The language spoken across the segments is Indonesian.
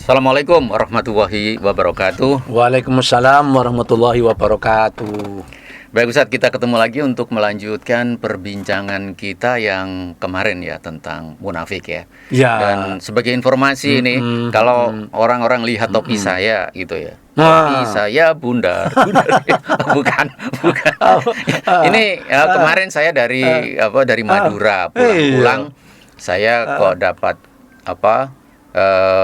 Assalamualaikum warahmatullahi wabarakatuh. Waalaikumsalam warahmatullahi wabarakatuh. Baik Ustadz, kita ketemu lagi untuk melanjutkan perbincangan kita yang kemarin ya tentang munafik ya. Dan sebagai informasi ini, kalau orang-orang lihat topi saya gitu ya, topi saya bundar. bukan. Ini kemarin saya dari Madura pulang, saya kok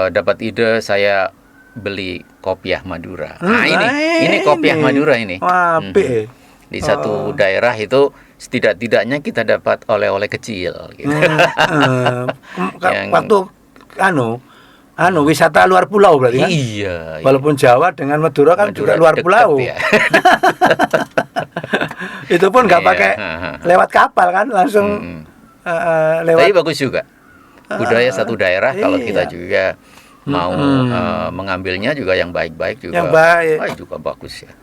dapat ide saya beli kopiah Madura. Nah ini kopiah Madura ini. Di satu daerah itu setidak-tidaknya kita dapat oleh-oleh kecil gitu. Waktu wisata luar pulau berarti kan? Iya. Walaupun Jawa dengan Madura kan juga luar pulau. Ya. Itu pun nggak pakai lewat kapal kan, langsung lewat. Tapi bagus juga. Budaya satu daerah kalau kita juga mau mengambilnya juga yang baik-baik juga. Yang baik. Juga bagus ya.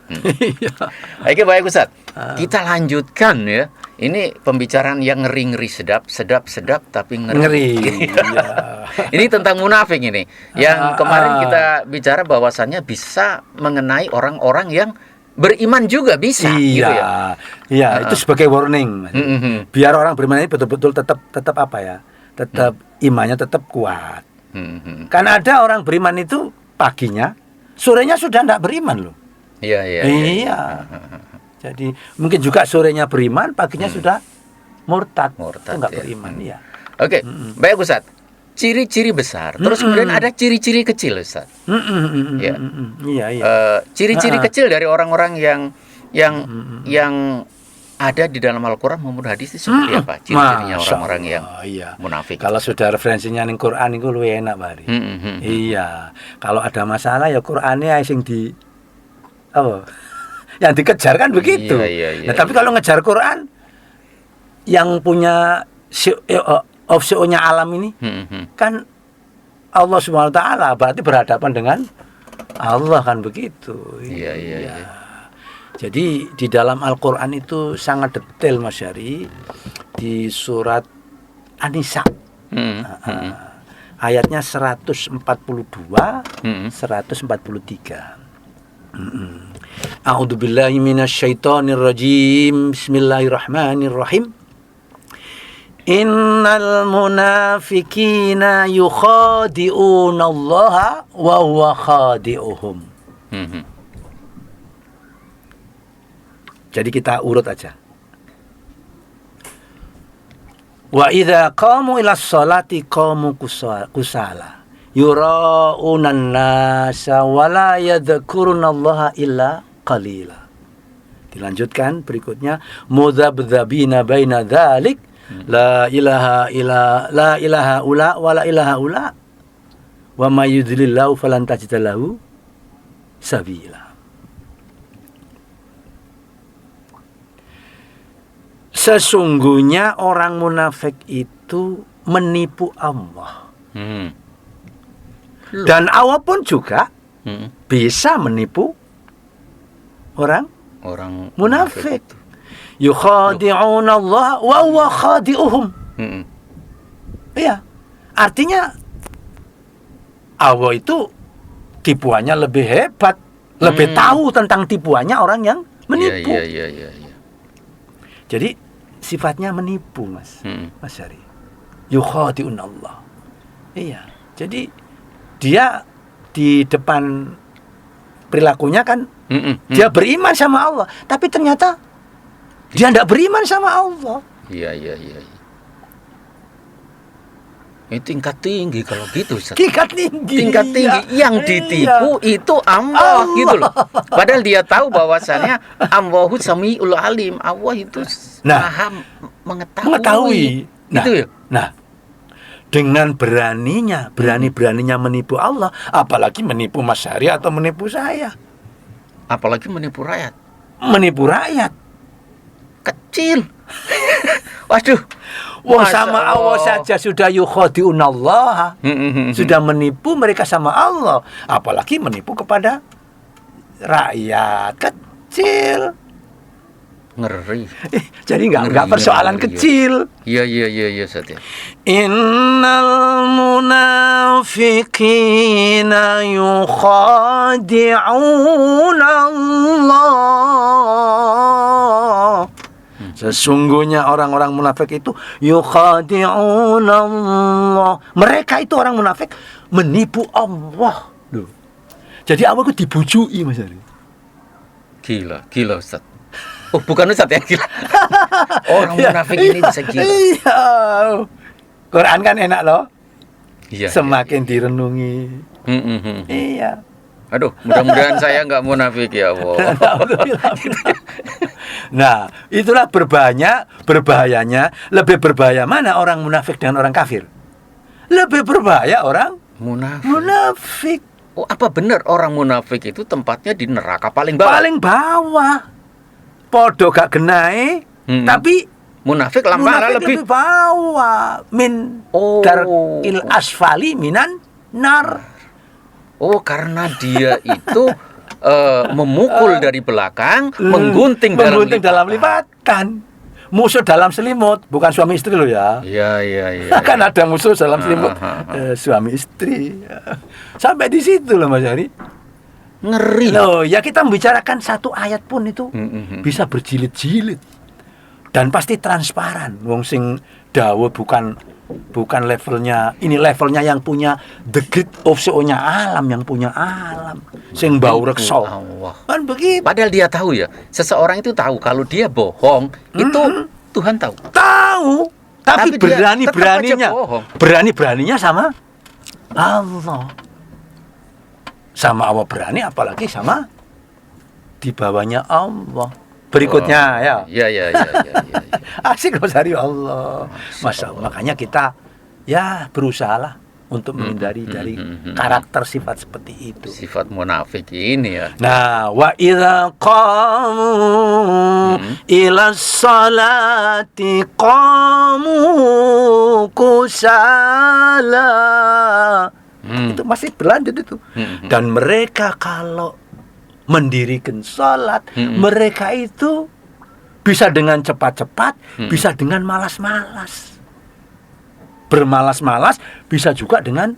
Oke, baik Ustaz. Kita lanjutkan ya. Ini pembicaraan yang ngeri-ngeri sedap tapi ngeri. Ini tentang munafik ini. Yang kemarin kita bicara bahwasannya bisa mengenai orang-orang yang beriman juga bisa gitu ya. Iya, itu sebagai warning. Biar orang beriman ini betul-betul tetap apa ya? Tetap imannya tetap kuat. Karena ada orang beriman itu paginya, sorenya sudah tidak beriman loh. Iya. Jadi mungkin juga sorenya beriman, paginya sudah murtad. Itu nggak beriman. Iya. Oke, baik Ustaz. Ciri-ciri besar. Terus kemudian ada ciri-ciri kecil Ustaz. Iya. Ciri-ciri kecil dari orang-orang yang ada di dalam Al-Quran maupun hadis itu seperti apa ciri-cirinya orang-orang yang munafik? Kalau sudah referensinya ning Quran itu lebih enak bari. Iya. Kalau ada masalah ya Qurannya sing yang dikejar kan begitu. Nah, tapi kalau ngejar Quran yang punya opsionya alam ini kan Allah Subhanahu wa taala, berarti berhadapan dengan Allah kan begitu. Iya. Jadi di dalam Al-Quran itu sangat detail Mas Syari. Di surat An-Nisa ayatnya 142 143. A'udzubillahi minasyaitonirrajim. Bismillahirrahmanirrahim. Innal munafiqina yukhadi'una Allah wa huwa khadi'uhum. Jadi kita urut aja. Wa idza qamu ila sholati qamu kusala yura'unan nasa wa la yadhkurunallaha illa qalila. Dilanjutkan berikutnya, mudzabdzabina baina dzalik la ilaha ula wa la ilaha ula wa may yudlilillahu falan tajida lahu sabila. Sesungguhnya orang munafik itu menipu Allah. Dan Allah pun juga bisa menipu orang munafik. Yukhadi'una Allah wa huwa khadi'uhum. Iya. Artinya Allah itu tipuannya lebih hebat, lebih tahu tentang tipuannya orang yang menipu. Iya. Jadi sifatnya menipu, Mas Syari. Yukhadi'un Allah. Iya. Jadi dia di depan perilakunya kan dia beriman sama Allah, tapi ternyata dia tidak beriman sama Allah. Iya. Ini tingkat tinggi kalau gitu, Ustaz. Tingkat tinggi. Yang ditipu itu Allah gitu loh. Padahal dia tahu bahwasannya Allahu Samiul Alim. Allah itu Maha mengetahui. Gitu ya. Nah, dengan berani-beraninya menipu Allah, apalagi menipu Mas Syari atau menipu saya. Apalagi menipu rakyat. Menipu rakyat kecil. Waduh. Sama Allah saja sudah yukhadi'unallaha. Sudah menipu mereka sama Allah, apalagi menipu kepada rakyat kecil. Ngeri. Jadi enggak persoalan kecil. Iya Satya. Innal innal munafiqina yukhadi'una Allah. Sesungguhnya orang-orang munafik itu yukhadi'una Allah. Mereka itu orang munafik menipu Allah. Loh. Jadi Allah itu dibujui, Mas Ari. Gila Ustaz. Oh, bukan Ustaz yang gila. Orang munafik ini bisa gila. Iya. Quran kan enak loh. Iya. Semakin direnungi. Iya. Aduh, mudah-mudahan saya nggak munafik ya Allah. Nah, itulah berbahayanya. Lebih berbahaya mana orang munafik dengan orang kafir? Lebih berbahaya orang munafik. Oh, apa benar orang munafik itu tempatnya di neraka paling bawah? Paling bawah. Podo gak genai, tapi munafik lebih bawah. Min darkil asfali minan nar. Oh, karena dia itu memukul dari belakang, menggunting dalam lipatan. Musuh dalam selimut, bukan suami istri loh ya. Iya. Kan ada musuh dalam selimut, suami istri. Sampai di situ loh Mas Ari. Ngeri. Loh, ya kita membicarakan satu ayat pun itu bisa berjilid-jilid. Dan pasti transparan. Wong sing dawuh bukan levelnya, ini levelnya yang punya the great of show-nya alam, yang punya alam sing bau reksa. Kan begitu. Padahal dia tahu ya, seseorang itu tahu kalau dia bohong, itu Tuhan tahu. Tahu, tapi berani-beraninya sama Allah. Sama Allah berani, apalagi sama di bawahnya Allah. Berikutnya ya. Asik Mas Ari, Allah. Masya Allah. Makanya kita ya berusahalah untuk menghindari dari karakter sifat seperti itu. Sifat munafik ini ya. Nah, wa idza qamu ila sholati qamu kusala. Itu masih berlanjut itu. Dan mereka kalau mendirikan sholat, mereka itu bisa dengan cepat-cepat, bisa dengan malas-malas. Bermalas-malas bisa juga dengan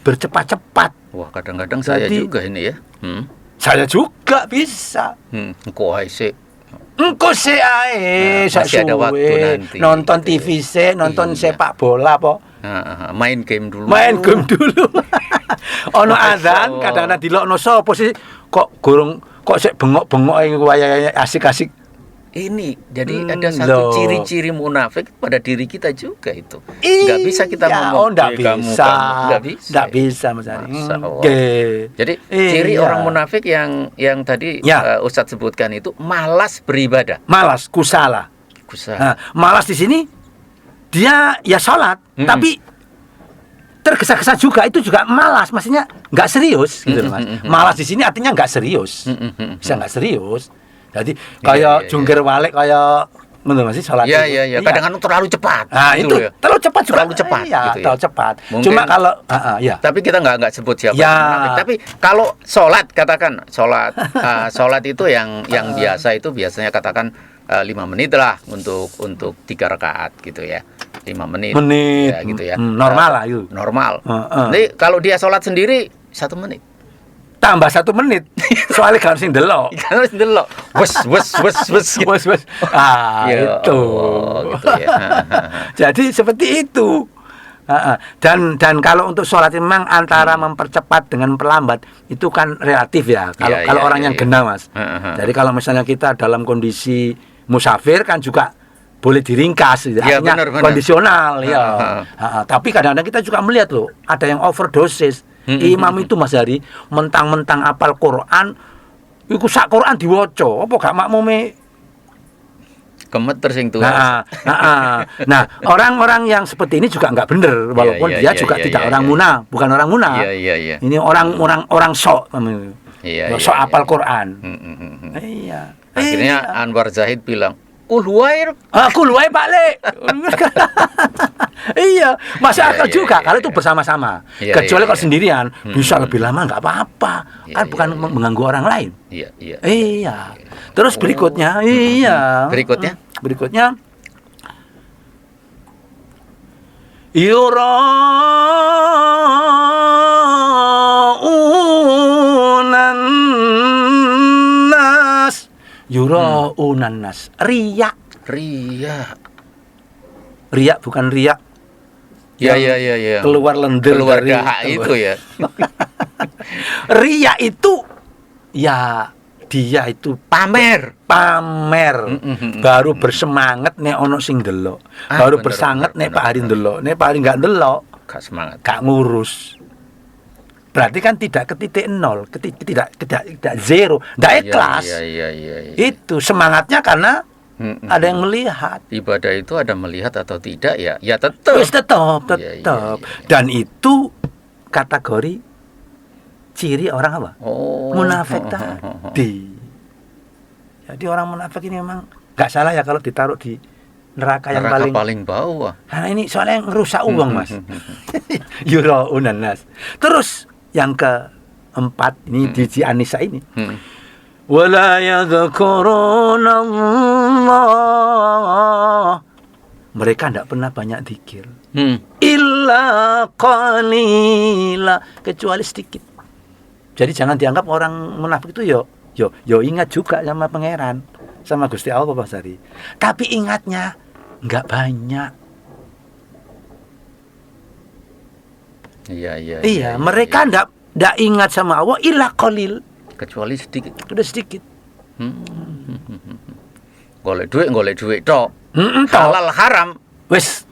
bercepat-cepat. Wah, kadang-kadang saya juga ini ya. Saya juga bisa. Engko ae. Masih ada waktu nanti. Nonton TV nonton sepak bola po. Main game dulu. Ono azan kadang-kadang dilokno sapa sih kok sik bengok-bengok wayahe asik-asik. Ini jadi ada satu ciri-ciri munafik pada diri kita juga itu. Enggak bisa kita ngomong enggak bisa Mas Ari. Jadi ciri orang munafik yang tadi Ustadz sebutkan itu malas beribadah. Malas, kusala. Nah, malas di sini dia ya sholat, tapi tergesa-gesa juga, itu juga malas, maksudnya nggak serius gitu Mas. Malas di sini artinya nggak serius, bisa nggak serius. Jadi kayak jungkir balik kayak menurut masih sholat. Iya. Kadang-kadang terlalu cepat. Nah itu ya. Terlalu cepat juga. Terlalu cepat. Iya, gitu terlalu cepat. Mungkin, cuma kalau Tapi kita nggak sebut siapa. Tapi kalau sholat katakan sholat itu yang biasa itu biasanya katakan 5 menit lah untuk 3 rakaat gitu ya. 5 menit. Ya, gitu ya. Normal lah itu. Normal. Jadi kalau dia sholat sendiri 1 menit. Tambah 1 menit. Soalnya kan sing delok. Wes. Itu. Gitu ya. Jadi seperti itu. Dan kalau untuk sholat memang antara mempercepat dengan memperlambat itu kan relatif ya. Kalau orang yang genah Mas. Jadi kalau misalnya kita dalam kondisi musafir kan juga boleh diringkas, artinya bener. Kondisional ya. Tapi kadang-kadang kita juga melihat loh, ada yang overdosis. Imam itu Mas Hari mentang-mentang apal Quran, iku sak Quran diwaca, apa gak makmume gemeter sing tuh. Nah, orang-orang yang seperti ini juga nggak bener, walaupun dia juga tidak orang munafik, bukan orang munafik. Ini orang sok, sok apal Quran. Iya. Akhirnya Anwar Zahid bilang, Kulhuair. Kulhuair balik. Iya, masuk akal juga kalau itu bersama-sama. Kecuali kalau sendirian bisa lebih lama nggak apa-apa. Kan bukan mengganggu orang lain. Iya. Terus berikutnya, yura'unan nas. Yura'unan nas. Riya. Riya bukan riak. Ya. Keluar lendir keluar dari dahak itu ya. Riya itu ya dia itu pamer. Baru bersemangat nek ono sing delok. Baru bersangat nek Pak Hari delok. Nek Pak Hari enggak delok, gak semangat. Gak ngurus. Berarti kan tidak ke titik nol, tidak zero, tidak ikhlas. Iya. Itu semangatnya karena ada yang melihat. Ibadah itu ada melihat atau tidak ya? Ya tetap. Tetap. Iya. Dan itu kategori ciri orang apa? Munafik tadi. Jadi orang munafik ini memang nggak salah ya kalau ditaruh di neraka yang paling bawah. Karena ini soalnya ngerusak uang, Mas. Yura'unan nas. Terus yang keempat ini di An-Nisa ini. Wala yadhkurunallah. Mereka tidak pernah banyak zikir. Illa qalila, kecuali sedikit. Jadi jangan dianggap orang munafik itu yo ingat juga sama pangeran, sama Gusti Allah Pak Sari. Tapi ingatnya enggak banyak. Iya, mereka enggak ingat sama Allah illa qalil, kecuali sedikit. Udah sedikit. Golek duit tok. Halal haram wis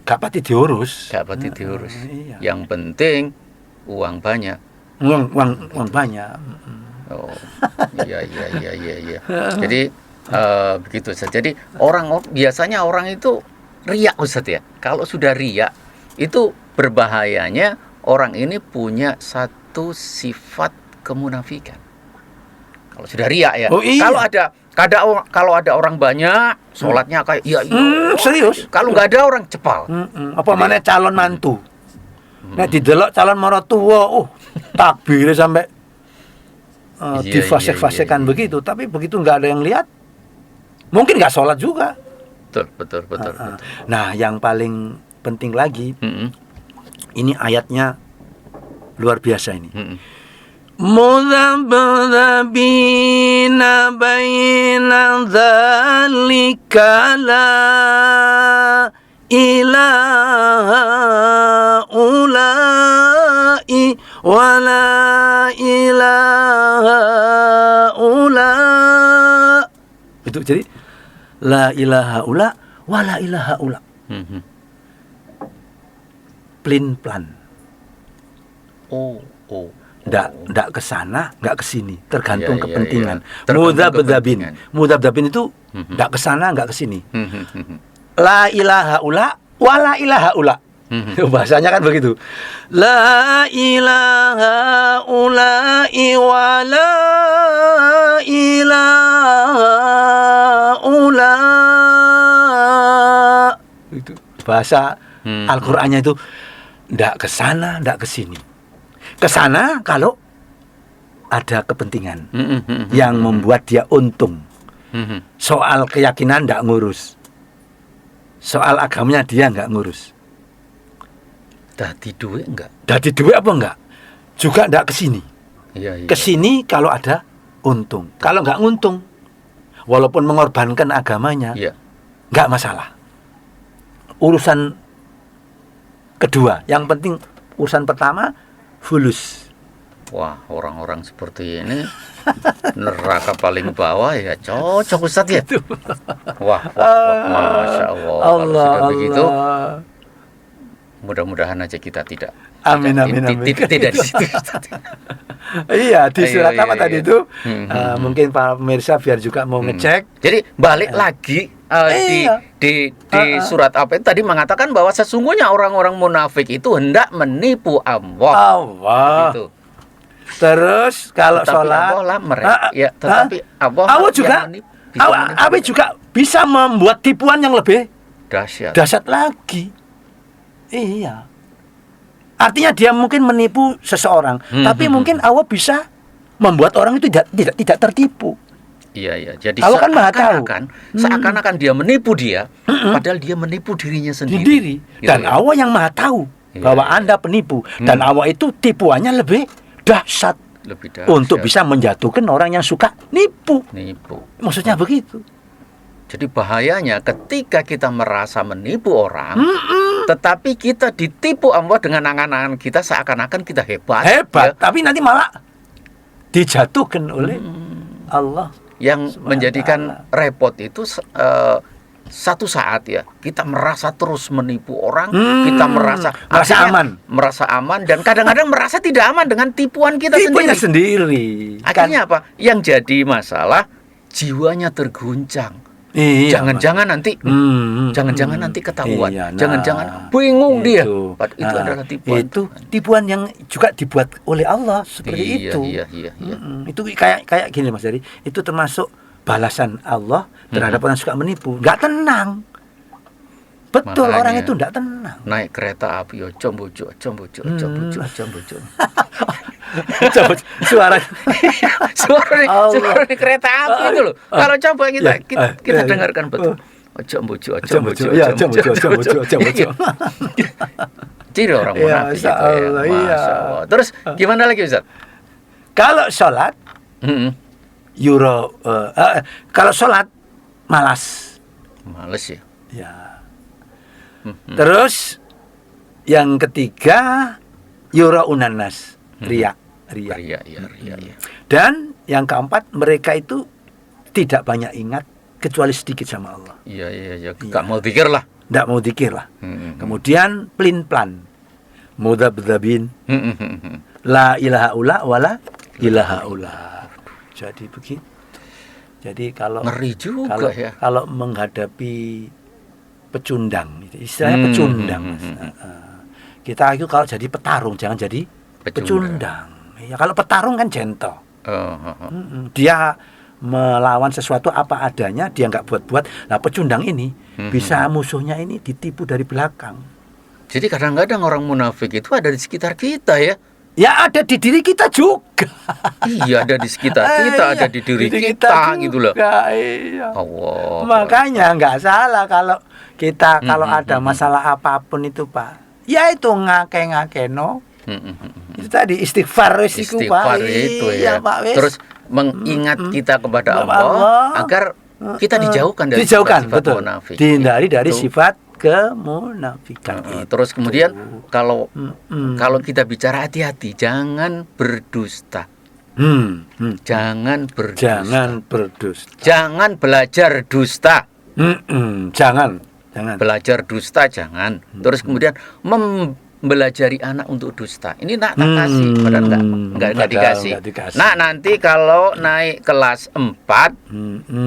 gak pati diurus. Iya. Yang penting uang banyak. Uang banyak. Oh, iya. Jadi begitu saja. Jadi biasanya orang itu riak, Ustaz ya. Kalau sudah riak itu berbahayanya orang ini punya satu sifat kemunafikan. Kalau sudah riak ya. Oh, iya. Kalau ada orang banyak sholatnya kayak serius. Kalau nggak ada orang cepal. Apa mana calon mantu? Nek didelok calon mertua, takbir sampai difasek-fasekan begitu. Tapi begitu nggak ada yang lihat, mungkin nggak sholat juga. Betul. Nah, yang paling penting lagi, ini ayatnya luar biasa ini. Mudzabdzabina baina dzalika la ilaha ulai wa la ilaha ula. Itu jadi la ilaha ula wa la ilaha ula. Plin-plan. Nggak ke sana, nggak ke sini, tergantung kepentingan. Mudzabdzabin itu nggak ke sana, nggak ke sini. La ilaha ula, wa la ilaha ula. Bahasanya kan begitu. La ilaha ula, wa la ilaha ula. Itu bahasa Al-Qur'annya itu nggak ke sana, nggak ke sini. Ke sana kalau ada kepentingan yang membuat dia untung. Soal keyakinan enggak ngurus. Soal agamanya dia enggak ngurus. Dadi duit enggak? Dadi duit apa enggak? Juga enggak ke sini. Iya. Ke sini kalau ada untung. Kalau enggak untung, walaupun mengorbankan agamanya, enggak masalah. Urusan kedua, yang penting urusan pertama fulus. Wah, orang-orang seperti ini neraka paling bawah ya cocok Ustaz ya. Wah, Masya Allah. Kalau sudah begitu, mudah-mudahan aja kita tidak. Amin. Tidak di situ. Iya, di surat apa tadi itu? Mungkin Pak pemirsa biar juga mau ngecek. Jadi balik lagi di surat apa itu tadi mengatakan bahwa sesungguhnya orang-orang munafik itu hendak menipu Allah. Gitu. Terus kalau sholat, tetapi Allah juga bisa membuat tipuan yang lebih dahsyat lagi. Iya. Artinya dia mungkin menipu seseorang, tapi mungkin Allah bisa membuat orang itu tidak tertipu. Iya. Jadi Allah kan Maha tahu. Seakan-akan dia menipu dia, padahal dia menipu dirinya sendiri. Dan gitu. Allah yang Maha tahu bahwa Anda penipu, dan Allah itu tipuannya lebih dahsyat. Untuk bisa menjatuhkan orang yang suka nipu. Maksudnya begitu. Jadi bahayanya ketika kita merasa menipu orang, tetapi kita ditipu Allah dengan angan-angan kita seakan-akan kita hebat. Ya. Tapi nanti malah dijatuhkan oleh Allah. Yang menjadikan repot itu satu saat ya kita merasa terus menipu orang, kita merasa aman, dan kadang-kadang merasa tidak aman dengan tipuan kita sendiri. Akhirnya apa? Yang jadi masalah, jiwanya terguncang. Jangan-jangan nanti ketahuan. Jangan-jangan bingung dia. Itu adalah tipuan. Itu tipuan yang juga dibuat oleh Allah seperti itu. Iya. Itu kayak gini Mas Heri. Itu termasuk balasan Allah terhadap orang suka menipu. Enggak tenang. Betul. Makanya, orang itu enggak tenang. Naik kereta api, combojo. Suara di kereta api itu loh. Kalau coba kita dengarkan betul. Combojo. Ciri orang munafik itu ya. Masya Allah. Terus gimana lagi Ustaz? Kalau sholat, kalau sholat males ya. Ya. Terus yang ketiga yura unanas, riya. Dan yang keempat mereka itu tidak banyak ingat kecuali sedikit sama Allah. Iya. Enggak mau zikir lah. Kemudian plin-plan. Mudzabdzabin. La ilaha illa wala ilaha illa. Jadi begitu. Jadi kalau ngeri juga ya. Kalau menghadapi pecundang, istilahnya pecundang. Kita itu kalau jadi petarung jangan jadi pecundang. Ya, kalau petarung kan gentle. Dia melawan sesuatu apa adanya, dia nggak buat-buat. Nah, pecundang ini bisa musuhnya ini ditipu dari belakang. Jadi kadang-kadang orang munafik itu ada di sekitar kita ya. Ya ada di diri kita juga. Iya, ada di sekitar kita, ada di diri kita gitu loh. Iya. Allah. Makanya nggak salah kalau kita kalau ada masalah apapun itu Pak. Ya itu ngake-ngakeno. Itu tadi istighfar itu ya. Pak. Terus mengingat kita kepada Allah agar kita dijauhkan dari sifat munafik. Dihindari dari sifat kemunafikan. Terus kemudian kalau kita bicara hati-hati, jangan berdusta. Jangan berdusta. Jangan belajar dusta. Jangan. Belajar dusta jangan. Terus kemudian belajari anak untuk dusta. Ini nak kasih, padahal enggak dikasih. Nah, nanti kalau naik kelas 4,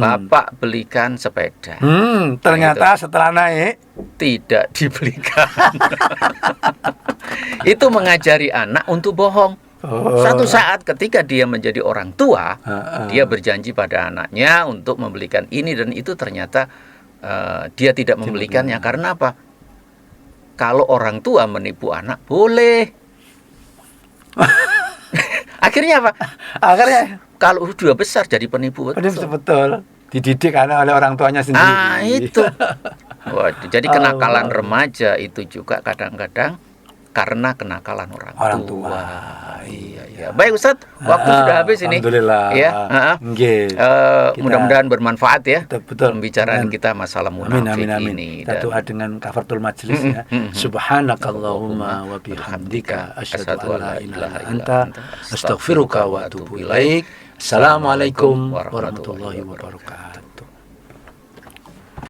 Bapak belikan sepeda. Ternyata setelah naik tidak dibelikan. Itu mengajari anak untuk bohong. Suatu saat ketika dia menjadi orang tua, dia berjanji pada anaknya untuk membelikan ini dan itu, ternyata dia tidak membelikannya. Karena apa? Kalau orang tua menipu anak boleh. Akhirnya apa? Akhirnya kalau sudah besar jadi penipu. Betul. Dididik anak oleh orang tuanya sendiri. Itu. Waduh, jadi kenakalan remaja itu juga kadang-kadang karena kenakalan orang tua. Iya. Baik Ustaz, waktu sudah habis ini. Alhamdulillah. Ya. Mudah-mudahan bermanfaat ya. Betul. Pembicaraan kita masalah munafik ini. Kita doa dengan kafaratul majlis ya. Subhanakallahumma wa bihamdika asyhadu an la ilaha illa anta astaghfiruka wa atubu ilaik. Assalamualaikum warahmatullahi wabarakatuh.